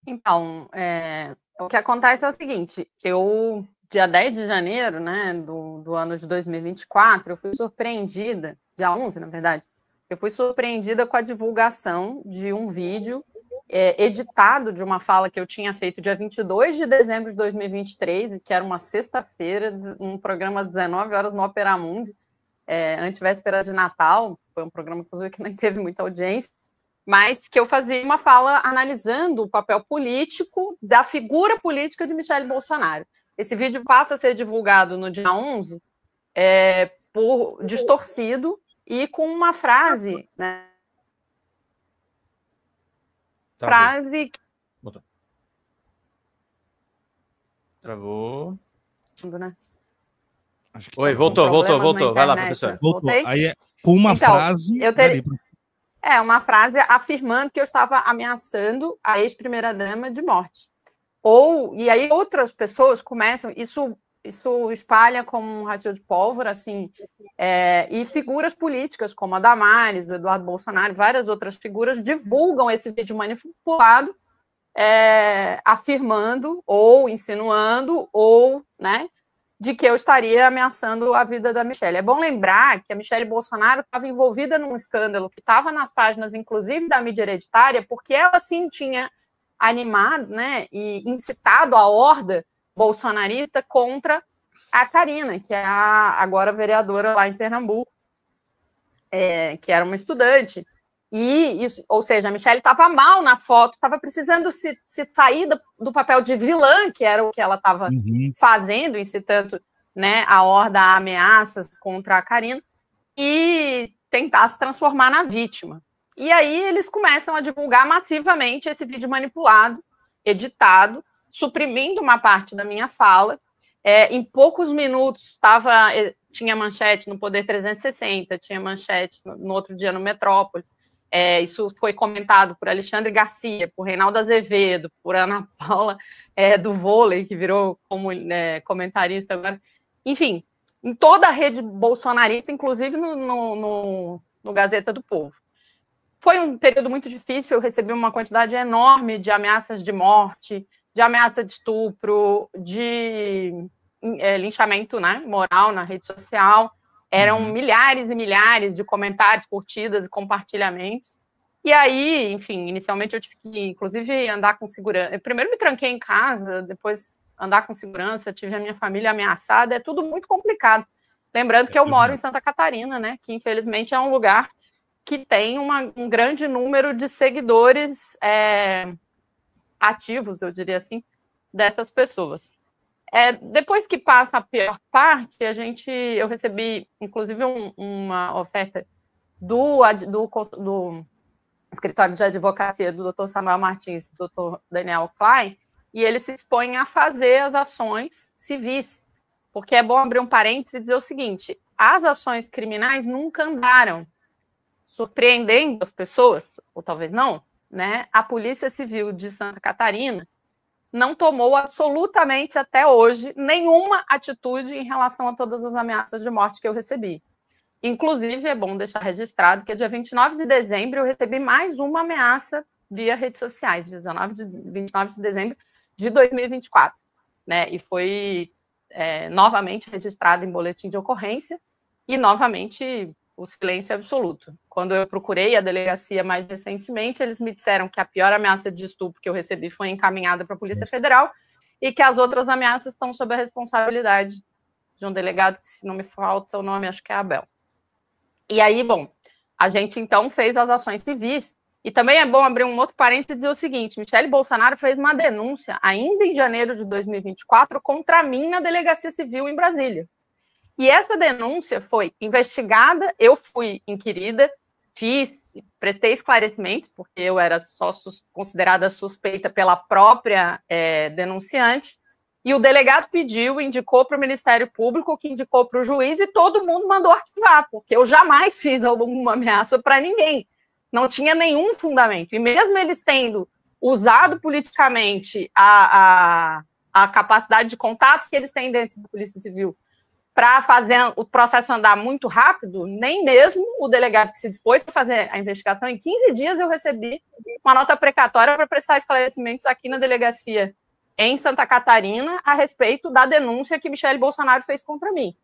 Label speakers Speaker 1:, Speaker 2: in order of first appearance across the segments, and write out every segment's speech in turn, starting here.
Speaker 1: Então, o que acontece é o seguinte, dia 10 de janeiro, né, do ano de 2024, eu fui surpreendida, dia 11, na verdade, eu fui surpreendida com a divulgação de um vídeo editado de uma fala que eu tinha feito dia 22 de dezembro de 2023, que era uma sexta-feira, um programa às 19 horas no Opera Mundi, antevéspera de Natal, foi um programa, inclusive, que nem teve muita audiência, mas que eu fazia uma fala analisando o papel político da figura política de Michele Bolsonaro. Esse vídeo passa a ser divulgado no dia 11, por distorcido e com uma frase, né? Frase.
Speaker 2: Travou.
Speaker 1: Né?
Speaker 2: Acho que oi, voltou. Vai lá, professor.
Speaker 3: Voltou. Aí, com uma frase.
Speaker 1: Uma frase afirmando que eu estava ameaçando a ex-primeira-dama de morte. E aí outras pessoas começam, isso espalha como um rastilho de pólvora, assim, e figuras políticas, como a Damares, o Eduardo Bolsonaro, várias outras figuras, divulgam esse vídeo manipulado, afirmando, ou insinuando, ou, né, de que eu estaria ameaçando a vida da Michele. É bom lembrar que a Michele Bolsonaro estava envolvida num escândalo que estava nas páginas, inclusive, da mídia hereditária, porque ela, sim, tinha animado, né, e incitado a horda bolsonarista contra a Karina, que é agora vereadora lá em Pernambuco, que era uma estudante. Ou seja, a Michele estava mal na foto, estava precisando se sair do papel de vilã, que era o que ela estava fazendo, incitando, né, a horda a ameaças contra a Karina, e tentar se transformar na vítima. E aí eles começam a divulgar massivamente esse vídeo manipulado, editado, suprimindo uma parte da minha fala. Em poucos minutos tinha manchete no Poder 360, tinha manchete no outro dia no Metrópolis. Isso foi comentado por Alexandre Garcia, por Reinaldo Azevedo, por Ana Paula do vôlei, que virou comentarista agora. Enfim, em toda a rede bolsonarista, inclusive no Gazeta do Povo. Foi um período muito difícil, eu recebi uma quantidade enorme de ameaças de morte, de ameaça de estupro, de linchamento, né, moral na rede social. Eram milhares e milhares de comentários, curtidas e compartilhamentos. E aí, enfim, inicialmente eu tive que, inclusive, andar com segurança. Eu primeiro me tranquei em casa, depois andar com segurança, tive a minha família ameaçada, é tudo muito complicado. Lembrando que eu moro em Santa Catarina, né, que infelizmente é um lugar que tem um grande número de seguidores ativos, eu diria assim, dessas pessoas. Depois que passa a pior parte, eu recebi, inclusive, uma oferta do escritório de advocacia do Dr. Samuel Martins e do Dr. Daniel Klein, e eles se expõem a fazer as ações civis. Porque é bom abrir um parênteses e dizer o seguinte: as ações criminais nunca andaram. Surpreendendo as pessoas, ou talvez não, né? A Polícia Civil de Santa Catarina não tomou absolutamente até hoje nenhuma atitude em relação a todas as ameaças de morte que eu recebi. Inclusive, é bom deixar registrado que dia 29 de dezembro eu recebi mais uma ameaça via redes sociais, 29 de dezembro de 2024, né? E foi novamente registrado em boletim de ocorrência e novamente o silêncio absoluto. Quando eu procurei a delegacia mais recentemente, eles me disseram que a pior ameaça de estupro que eu recebi foi encaminhada para a Polícia Federal e que as outras ameaças estão sob a responsabilidade de um delegado, que, se não me falta o nome, acho que é Abel. E aí, bom, a gente então fez as ações civis. E também é bom abrir um outro parênteses e dizer o seguinte: Michele Bolsonaro fez uma denúncia ainda em janeiro de 2024 contra mim na Delegacia Civil em Brasília. E essa denúncia foi investigada, eu fui inquirida, prestei esclarecimentos, porque eu era só considerada suspeita pela própria denunciante, e o delegado indicou para o Ministério Público, que indicou para o juiz, e todo mundo mandou arquivar, porque eu jamais fiz alguma ameaça para ninguém. Não tinha nenhum fundamento. E mesmo eles tendo usado politicamente a capacidade de contatos que eles têm dentro da Polícia Civil para fazer o processo andar muito rápido, nem mesmo o delegado que se dispôs a fazer a investigação, em 15 dias eu recebi uma nota precatória para prestar esclarecimentos aqui na delegacia em Santa Catarina a respeito da denúncia que Michele Bolsonaro fez contra mim.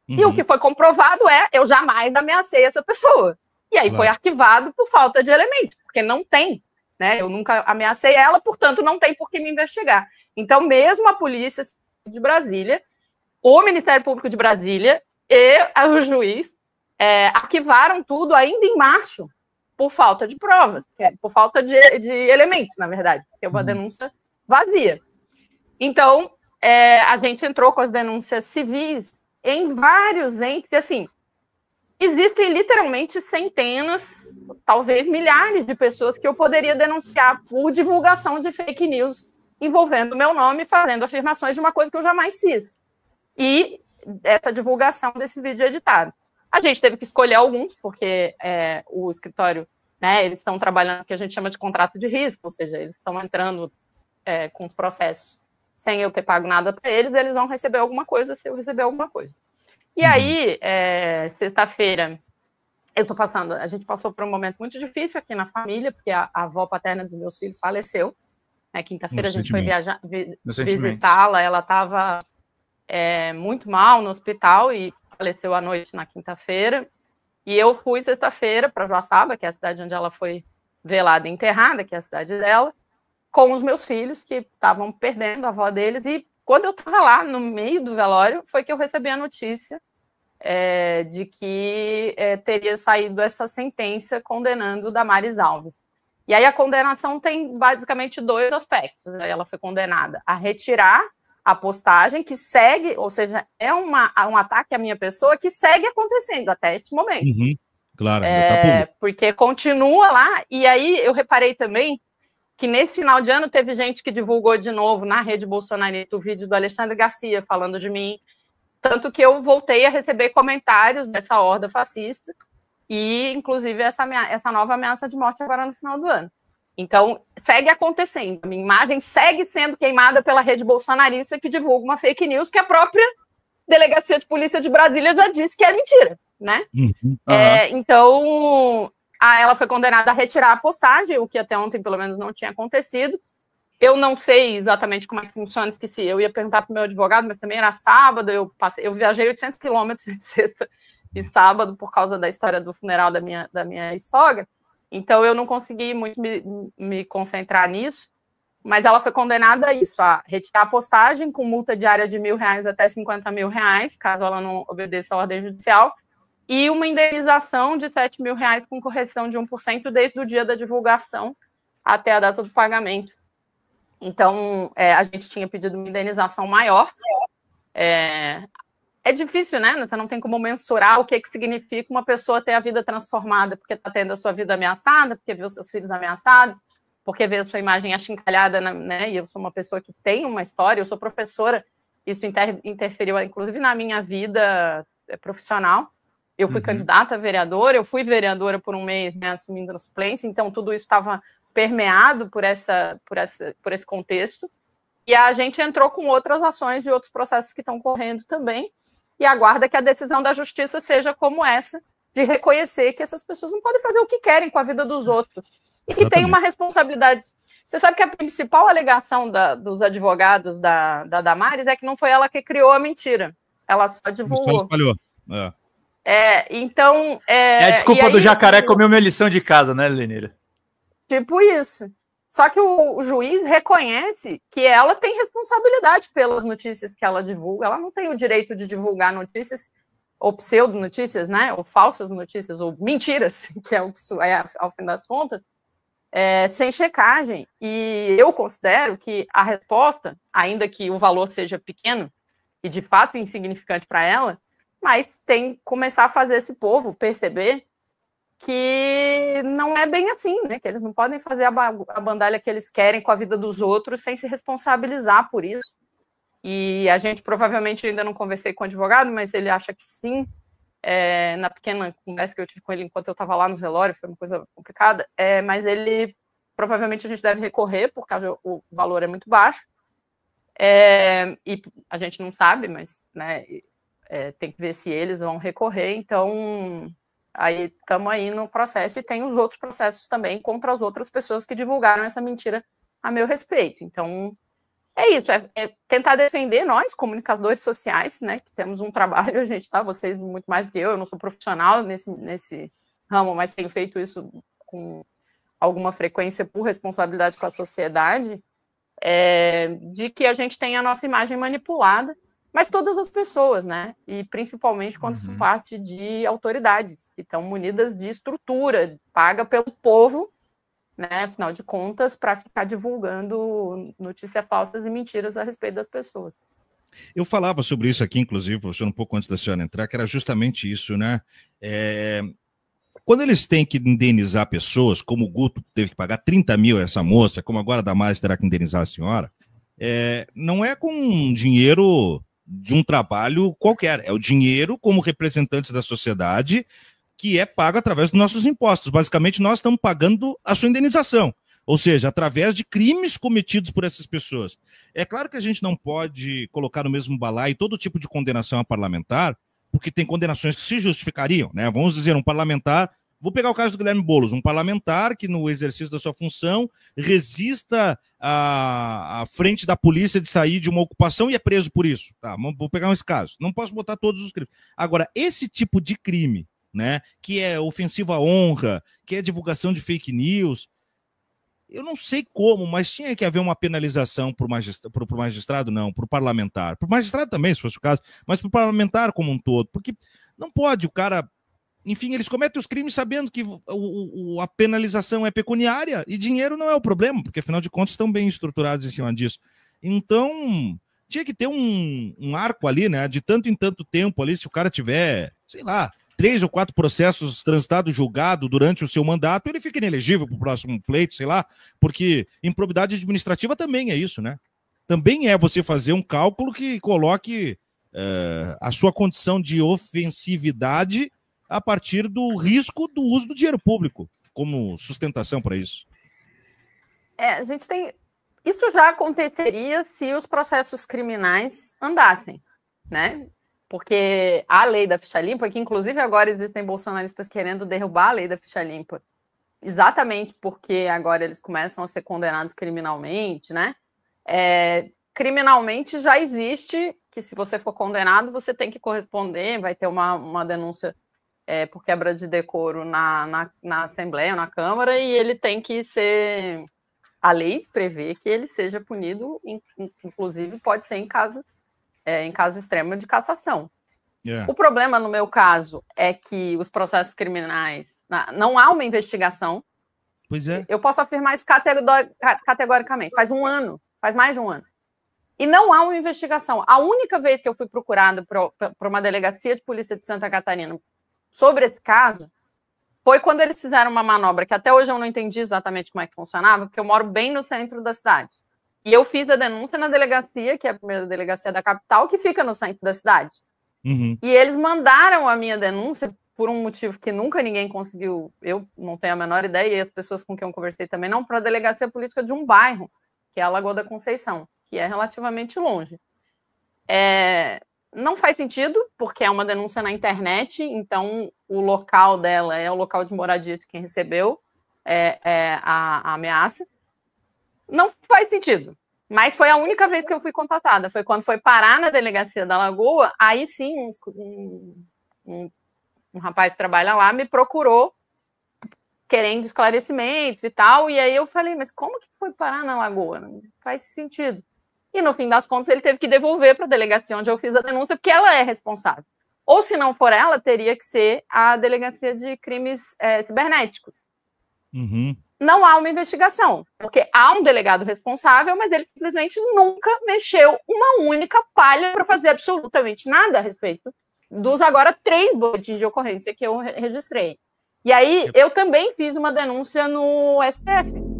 Speaker 1: Uhum. E o que foi comprovado eu jamais ameacei essa pessoa. E aí foi arquivado por falta de elementos, porque não tem, né? Eu nunca ameacei ela, portanto não tem por que me investigar. Então, mesmo a Polícia de Brasília, o Ministério Público de Brasília e o juiz arquivaram tudo ainda em março por falta de provas, por falta de elementos, na verdade, porque é uma denúncia vazia. Então, a gente entrou com as denúncias civis em vários entes, e assim, existem literalmente centenas, talvez milhares de pessoas que eu poderia denunciar por divulgação de fake news envolvendo meu nome, fazendo afirmações de uma coisa que eu jamais fiz. E essa divulgação desse vídeo editado. A gente teve que escolher alguns, porque o escritório, né, eles estão trabalhando o que a gente chama de contrato de risco, ou seja, eles estão entrando com os processos sem eu ter pago nada para eles vão receber alguma coisa se eu receber alguma coisa. E aí, sexta-feira, a gente passou por um momento muito difícil aqui na família, porque a avó paterna dos meus filhos faleceu. Quinta-feira a gente foi viajar, visitá-la, ela estava muito mal no hospital e faleceu à noite na quinta-feira. E eu fui sexta-feira para Joaçaba, que é a cidade onde ela foi velada e enterrada, que é a cidade dela, com os meus filhos, que estavam perdendo a avó deles. E quando eu estava lá, no meio do velório, foi que eu recebi a notícia de que teria saído essa sentença condenando Damares Alves. E aí a condenação tem basicamente 2 aspectos. Ela foi condenada a retirar a postagem que segue, ou seja, um ataque à minha pessoa que segue acontecendo até este momento.
Speaker 3: Uhum, claro, ainda tá
Speaker 1: porque continua lá, e aí eu reparei também que nesse final de ano teve gente que divulgou de novo na rede bolsonarista o vídeo do Alexandre Garcia falando de mim, tanto que eu voltei a receber comentários dessa horda fascista e, inclusive, essa nova ameaça de morte agora no final do ano. Então, segue acontecendo. A minha imagem segue sendo queimada pela rede bolsonarista que divulga uma fake news que a própria Delegacia de Polícia de Brasília já disse que é mentira, né?
Speaker 3: Uhum.
Speaker 1: Então, ela foi condenada a retirar a postagem, o que até ontem, pelo menos, não tinha acontecido. Eu não sei exatamente como é que funciona, esqueci. Eu ia perguntar para o meu advogado, mas também era sábado, eu viajei 800 quilômetros de sexta e sábado por causa da história do funeral da minha sogra. Então, eu não consegui muito me concentrar nisso, mas ela foi condenada a isso, a retirar a postagem com multa diária de R$1.000 até R$50.000, caso ela não obedeça a ordem judicial, e uma indenização de R$7.000 com correção de 1% desde o dia da divulgação até a data do pagamento. Então, a gente tinha pedido uma indenização maior. É difícil, né? Você não tem como mensurar o que significa uma pessoa ter a vida transformada porque está tendo a sua vida ameaçada, porque vê os seus filhos ameaçados, porque vê a sua imagem achincalhada, né? E eu sou uma pessoa que tem uma história, eu sou professora, isso interferiu, inclusive, na minha vida profissional. Eu fui candidata a vereadora, eu fui vereadora por um mês, né, assumindo a suplência, então tudo isso estava permeado por esse contexto. E a gente entrou com outras ações de outros processos que estão correndo também, e aguarda que a decisão da justiça seja como essa, de reconhecer que essas pessoas não podem fazer o que querem com a vida dos outros. E que tem uma responsabilidade. Você sabe que a principal alegação dos advogados da Damares é que não foi ela que criou a mentira. Ela só divulgou. Só espalhou. Então...
Speaker 2: a desculpa do jacaré comeu minha lição de casa, né, Lenira?
Speaker 1: Tipo isso. Só que o juiz reconhece que ela tem responsabilidade pelas notícias que ela divulga. Ela não tem o direito de divulgar notícias, ou pseudo-notícias, né? Ou falsas notícias, ou mentiras, que é o que isso é, ao fim das contas, sem checagem. E eu considero que a resposta, ainda que o valor seja pequeno e de fato insignificante para ela, mas tem que começar a fazer esse povo perceber que não é bem assim, né? Que eles não podem fazer a bandalha que eles querem com a vida dos outros sem se responsabilizar por isso. E a gente provavelmente, ainda não conversei com o advogado, mas ele acha que sim. Na pequena conversa que eu tive com ele enquanto eu estava lá no velório, foi uma coisa complicada, mas ele, provavelmente a gente deve recorrer, porque o valor é muito baixo, e a gente não sabe, mas, né, tem que ver se eles vão recorrer, então aí estamos aí no processo, e tem os outros processos também contra as outras pessoas que divulgaram essa mentira a meu respeito. Então, é isso, é tentar defender nós, comunicadores sociais, né, que temos um trabalho, a gente, tá, vocês muito mais do que eu não sou profissional nesse ramo, mas tenho feito isso com alguma frequência por responsabilidade com a sociedade, de que a gente tem a nossa imagem manipulada, mas todas as pessoas, né, e principalmente quando são parte de autoridades, que estão munidas de estrutura, paga pelo povo, né, afinal de contas, para ficar divulgando notícias falsas e mentiras a respeito das pessoas.
Speaker 3: Eu falava sobre isso aqui, inclusive, professor, um pouco antes da senhora entrar, que era justamente isso, né? Quando eles têm que indenizar pessoas, como o Guto teve que pagar 30 mil a essa moça, como agora a Damares terá que indenizar a senhora, não é com dinheiro de um trabalho qualquer, é o dinheiro como representantes da sociedade, que é pago através dos nossos impostos. Basicamente, nós estamos pagando a sua indenização, ou seja, através de crimes cometidos por essas pessoas. É claro que a gente não pode colocar no mesmo balaio todo tipo de condenação a parlamentar, porque tem condenações que se justificariam, né? Vamos dizer, um parlamentar, vou pegar o caso do Guilherme Boulos, um parlamentar que no exercício da sua função resista à frente da polícia de sair de uma ocupação e é preso por isso. Tá, vou pegar esse caso. Não posso botar todos os crimes. Agora, esse tipo de crime, né, que é ofensivo à honra, que é divulgação de fake news, eu não sei como, mas tinha que haver uma penalização para o magistrado, não, para o parlamentar. Para o magistrado também, se fosse o caso, mas para o parlamentar como um todo, porque não pode o cara... Enfim, eles cometem os crimes sabendo que a penalização é pecuniária e dinheiro não é o problema, porque afinal de contas estão bem estruturados em cima disso. Então, tinha que ter um arco ali, né, de tanto em tanto tempo ali, se o cara tiver, sei lá, 3 ou 4 processos transitados, julgado durante o seu mandato, ele fica inelegível para o próximo pleito, sei lá, porque improbidade administrativa também é isso, né? Também é você fazer um cálculo que coloque a sua condição de ofensividade a partir do risco do uso do dinheiro público como sustentação para isso.
Speaker 1: A gente tem... Isso já aconteceria se os processos criminais andassem, né? Porque a lei da ficha limpa, que inclusive agora existem bolsonaristas querendo derrubar a lei da ficha limpa, exatamente porque agora eles começam a ser condenados criminalmente, né? Criminalmente já existe que se você for condenado, você tem que corresponder, vai ter uma denúncia por quebra de decoro na Assembleia, na Câmara, e ele tem que ser... A lei prevê que ele seja punido, inclusive pode ser em caso extremo de cassação. O problema, no meu caso, é que os processos criminais, não há uma investigação.
Speaker 3: Pois é.
Speaker 1: Eu posso afirmar isso categoricamente. Faz mais de um ano. E não há uma investigação. A única vez que eu fui procurada por uma delegacia de polícia de Santa Catarina sobre esse caso foi quando eles fizeram uma manobra, que até hoje eu não entendi exatamente como é que funcionava, porque eu moro bem no centro da cidade. E eu fiz a denúncia na delegacia, que é a primeira delegacia da capital, que fica no centro da cidade.
Speaker 3: Uhum.
Speaker 1: E eles mandaram a minha denúncia por um motivo que nunca ninguém conseguiu, eu não tenho a menor ideia, e as pessoas com quem eu conversei também não, para a delegacia política de um bairro, que é a Lagoa da Conceição, que é relativamente longe. Não faz sentido, porque é uma denúncia na internet, então o local dela é o local de moradia de quem recebeu a ameaça. Não faz sentido. Mas foi a única vez que eu fui contatada. Foi quando foi parar na delegacia da Lagoa, aí sim um rapaz que trabalha lá me procurou querendo esclarecimentos e tal, e aí eu falei, mas como que foi parar na Lagoa? Não faz sentido. E no fim das contas ele teve que devolver para a delegacia onde eu fiz a denúncia, porque ela é responsável. Ou se não for ela, teria que ser a delegacia de crimes cibernéticos.
Speaker 3: Uhum.
Speaker 1: Não há uma investigação, porque há um delegado responsável, mas ele simplesmente nunca mexeu uma única palha para fazer absolutamente nada a respeito dos agora 3 boletins de ocorrência que eu registrei. E aí eu também fiz uma denúncia no STF.